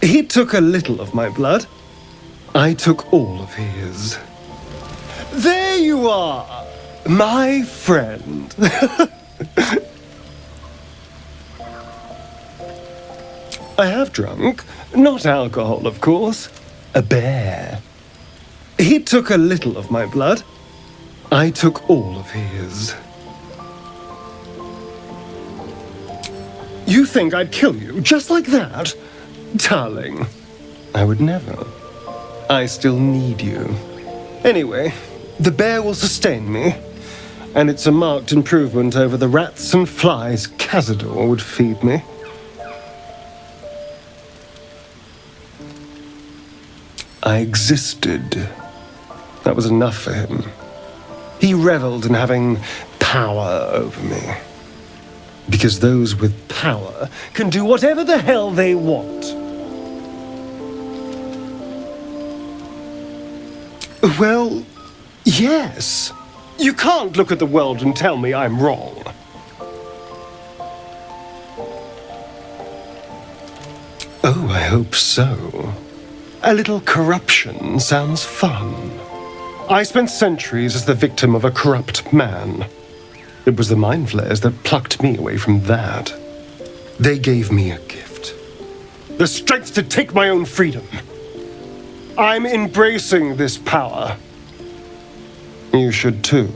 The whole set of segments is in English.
He took a little of my blood. I took all of his. There you are, my friend. I have drunk, not alcohol, of course, a bear. He took a little of my blood. I took all of his. You think I'd kill you just like that? Darling, I would never. I still need you. Anyway, the bear will sustain me, and it's a marked improvement over the rats and flies Cazador would feed me. I existed. That was enough for him. He reveled in having power over me. Because those with power can do whatever the hell they want. Well, yes. You can't look at the world and tell me I'm wrong. Oh, I hope so. A little corruption sounds fun. I spent centuries as the victim of a corrupt man. It was the mind flayers that plucked me away from that. They gave me a gift. The strength to take my own freedom. I'm embracing this power. You should too.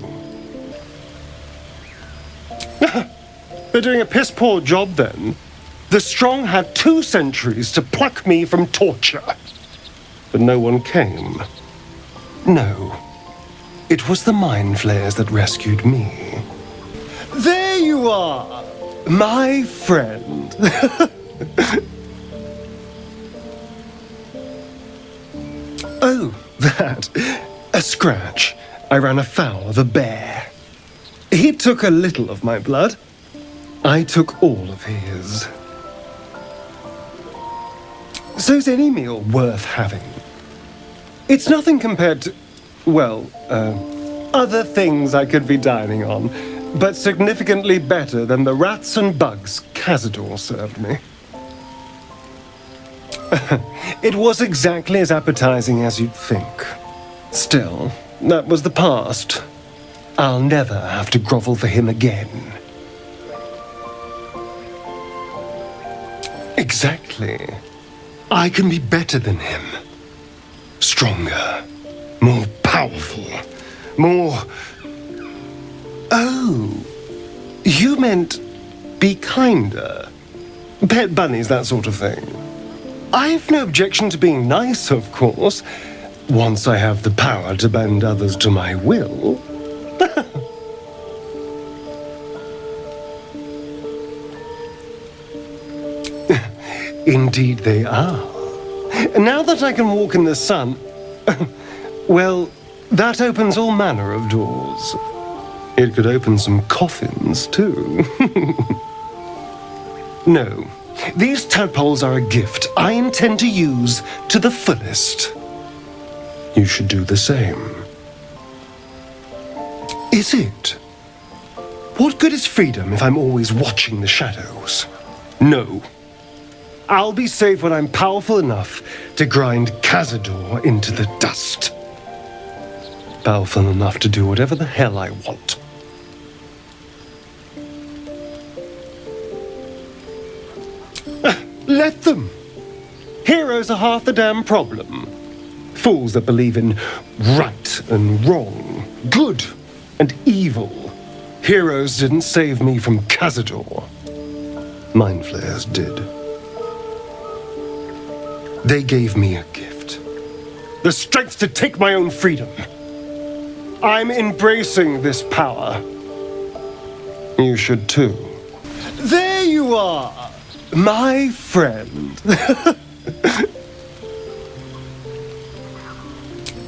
They're doing a piss-poor job then. The strong had 2 centuries to pluck me from torture. But no one came. No. It was the mind flayers that rescued me. There you are, my friend. Oh, that. A scratch. I ran afoul of a bear. He took a little of my blood. I took all of his. So's any meal worth having. It's nothing compared to, well, other things I could be dining on, but significantly better than the rats and bugs Cazador served me. It was exactly as appetizing as you'd think. Still, that was the past. I'll never have to grovel for him again. Exactly. I can be better than him. Stronger. More powerful. More... Oh. You meant be kinder. Pet bunnies, that sort of thing. I've no objection to being nice, of course, once I have the power to bend others to my will. Indeed they are. Now that I can walk in the sun, well, that opens all manner of doors. It could open some coffins, too. No, these tadpoles are a gift I intend to use to the fullest. You should do the same. Is it? What good is freedom if I'm always watching the shadows? No. I'll be safe when I'm powerful enough to grind Cazador into the dust. Powerful enough to do whatever the hell I want. Let them. Heroes are half the damn problem. Fools that believe in right and wrong, good and evil. Heroes didn't save me from Cazador. Mind flayers did. They gave me a gift. The strength to take my own freedom. I'm embracing this power. You should too. There you are, my friend.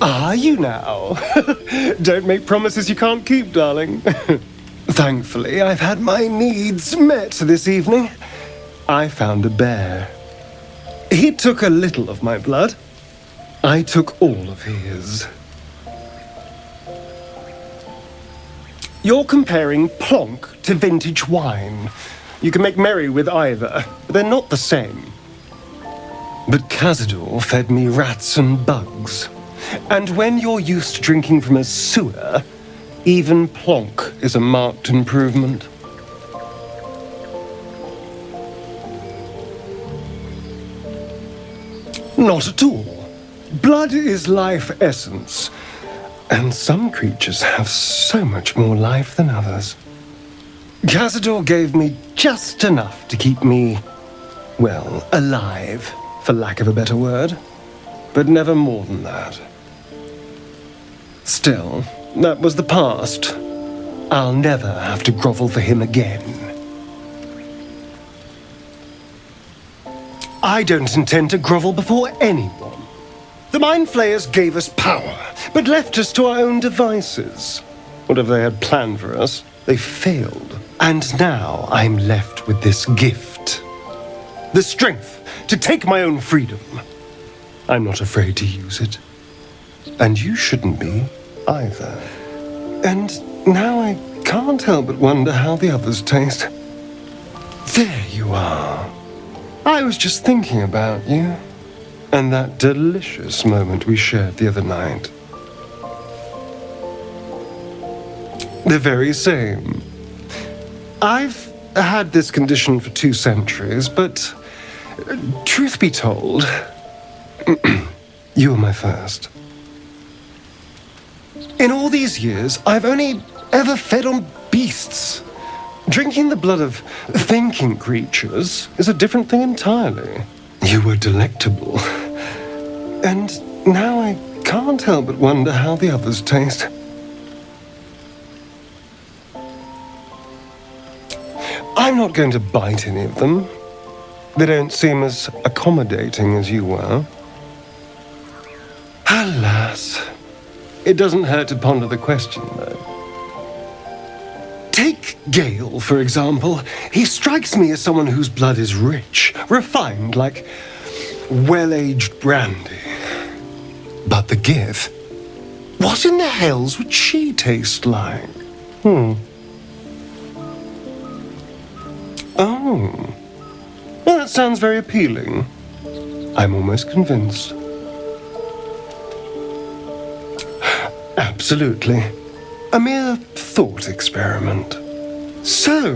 Are you now? Don't make promises you can't keep, darling. Thankfully, I've had my needs met this evening. I found a bear. He took a little of my blood. I took all of his. You're comparing plonk to vintage wine. You can make merry with either, but they're not the same. But Cazador fed me rats and bugs. And when you're used to drinking from a sewer, even plonk is a marked improvement. Not at all. Blood is life essence. And some creatures have so much more life than others. Cazador gave me just enough to keep me, well, alive, for lack of a better word. But never more than that. Still, that was the past. I'll never have to grovel for him again. I don't intend to grovel before anyone. The Mind Flayers gave us power, but left us to our own devices. Whatever they had planned for us, they failed. And now I'm left with this gift. The strength to take my own freedom. I'm not afraid to use it. And you shouldn't be, either. And now I can't help but wonder how the others taste. There you are. I was just thinking about you. And that delicious moment we shared the other night. The very same. I've had this condition for 2 centuries, but truth be told, you were my first. In all these years, I've only ever fed on beasts. Drinking the blood of thinking creatures is a different thing entirely. You were delectable. And now I can't help but wonder how the others taste. I'm not going to bite any of them. They don't seem as accommodating as you were. Alas. It doesn't hurt to ponder the question, though. Take Gale, for example. He strikes me as someone whose blood is rich, refined, like well-aged brandy. But the Gith? What in the hells would she taste like? Oh. Well, that sounds very appealing. I'm almost convinced. Absolutely. A mere thought experiment. So,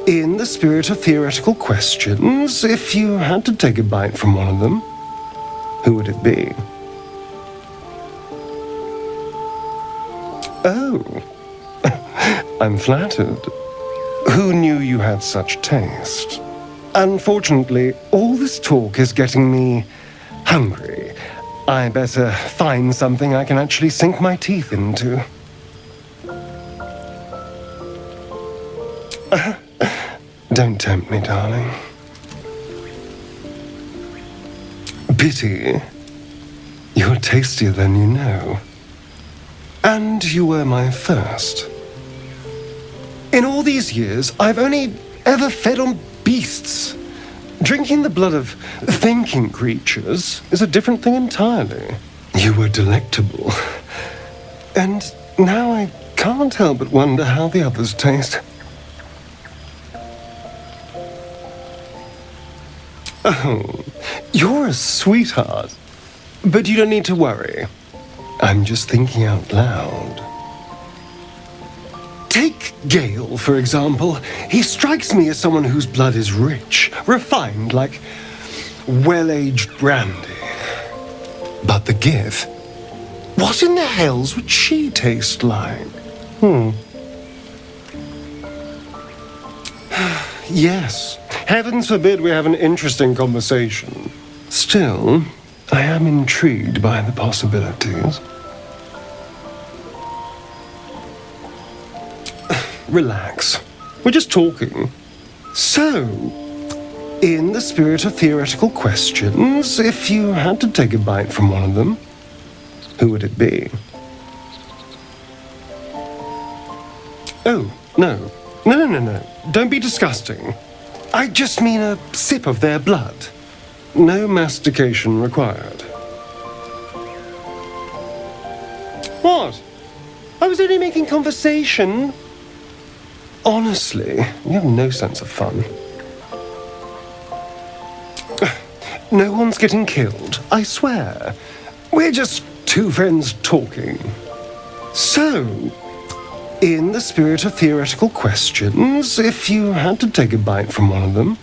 in the spirit of theoretical questions, if you had to take a bite from one of them, who would it be? Oh. I'm flattered. Who knew you had such taste? Unfortunately, all this talk is getting me hungry. I better find something I can actually sink my teeth into. Don't tempt me, darling. Pity. You're tastier than you know. And you were my first. In all these years, I've only ever fed on beasts. Drinking the blood of thinking creatures is a different thing entirely. You were delectable. And now I can't help but wonder how the others taste. Oh, you're a sweetheart. But you don't need to worry. I'm just thinking out loud. Take Gale, for example. He strikes me as someone whose blood is rich, refined, like well-aged brandy. But the Gith? What in the hells would she taste like? Yes. Heavens forbid we have an interesting conversation. Still, I am intrigued by the possibilities. Relax. We're just talking. So, in the spirit of theoretical questions, if you had to take a bite from one of them, who would it be? Oh, no. No. Don't be disgusting. I just mean a sip of their blood. No mastication required. What? I was only making conversation. Honestly, you have no sense of fun. No one's getting killed, I swear. We're just two friends talking. So, in the spirit of theoretical questions, if you had to take a bite from one of them,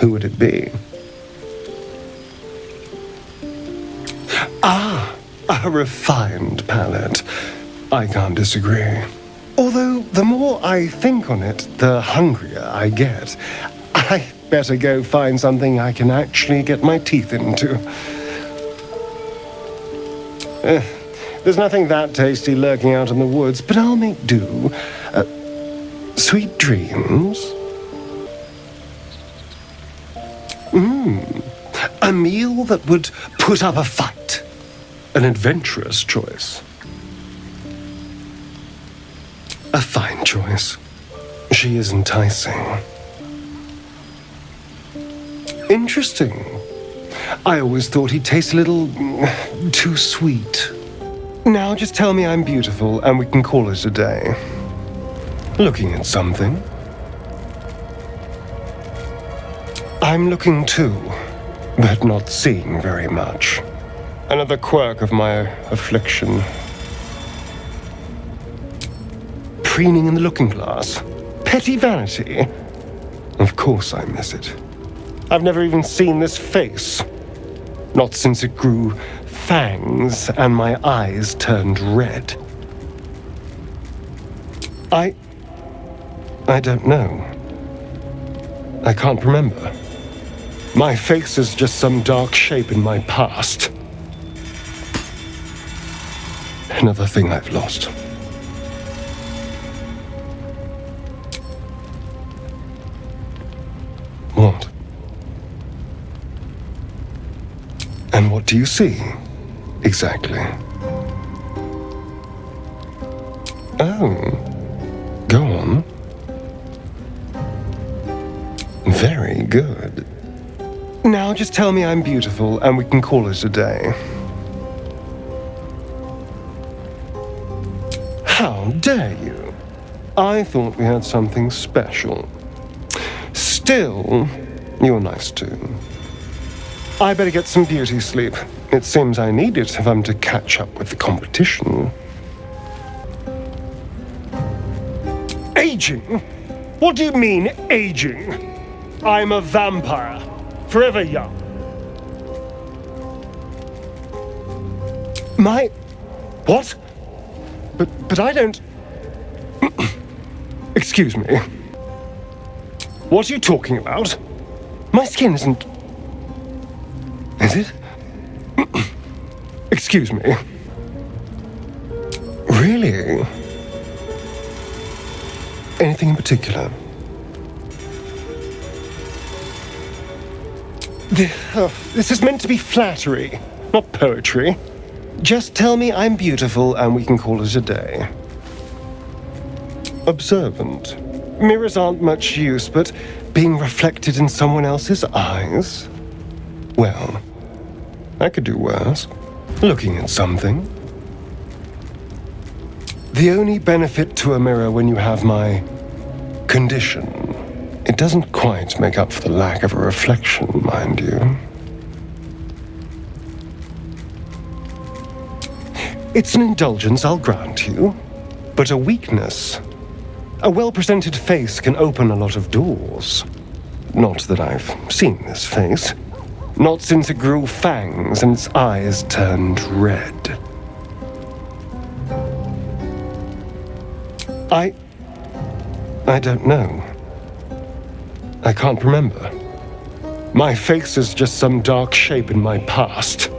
who would it be? Ah, a refined palate. I can't disagree. Although, the more I think on it, the hungrier I get. I better go find something I can actually get my teeth into. There's nothing that tasty lurking out in the woods, but I'll make do. Sweet dreams? A meal that would put up a fight. An adventurous choice. A fine choice. She is enticing. Interesting. I always thought he'd taste a little too sweet. Now just tell me I'm beautiful and we can call it a day. Looking at something? I'm looking too, but not seeing very much. Another quirk of my affliction. Preening in the looking glass. Petty vanity. Of course I miss it. I've never even seen this face. Not since it grew fangs and my eyes turned red. I don't know. I can't remember. My face is just some dark shape in my past. Another thing I've lost. What? And what do you see, exactly? Oh, go on. Very good. Now just tell me I'm beautiful and we can call it a day. How dare you? I thought we had something special. Still, you're nice too. I better get some beauty sleep. It seems I need it if I'm to catch up with the competition. Aging? What do you mean, aging? I'm a vampire. Forever young. My... What? But I don't... Excuse me. What are you talking about? My skin isn't... Is it? Excuse me. Really? Anything in particular? This is meant to be flattery, not poetry. Just tell me I'm beautiful and we can call it a day. Observant. Mirrors aren't much use, but being reflected in someone else's eyes? Well, I could do worse. Looking at something. The only benefit to a mirror when you have my condition, it doesn't quite make up for the lack of a reflection, mind you. It's an indulgence, I'll grant you, but a weakness. A well-presented face can open a lot of doors. Not that I've seen this face. Not since it grew fangs and its eyes turned red. I don't know. I can't remember. My face is just some dark shape in my past.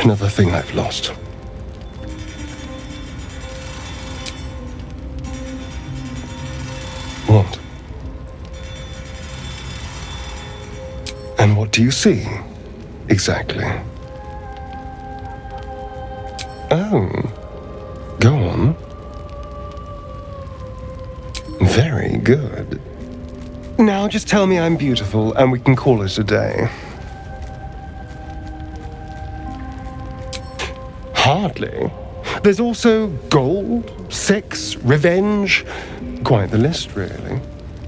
Another thing I've lost. What? And what do you see, exactly? Oh, go on. Very good. Now just tell me I'm beautiful and we can call it a day. Hardly. There's also gold, sex, revenge. Quite the list, really.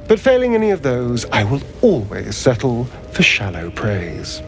But failing any of those, I will always settle for shallow praise.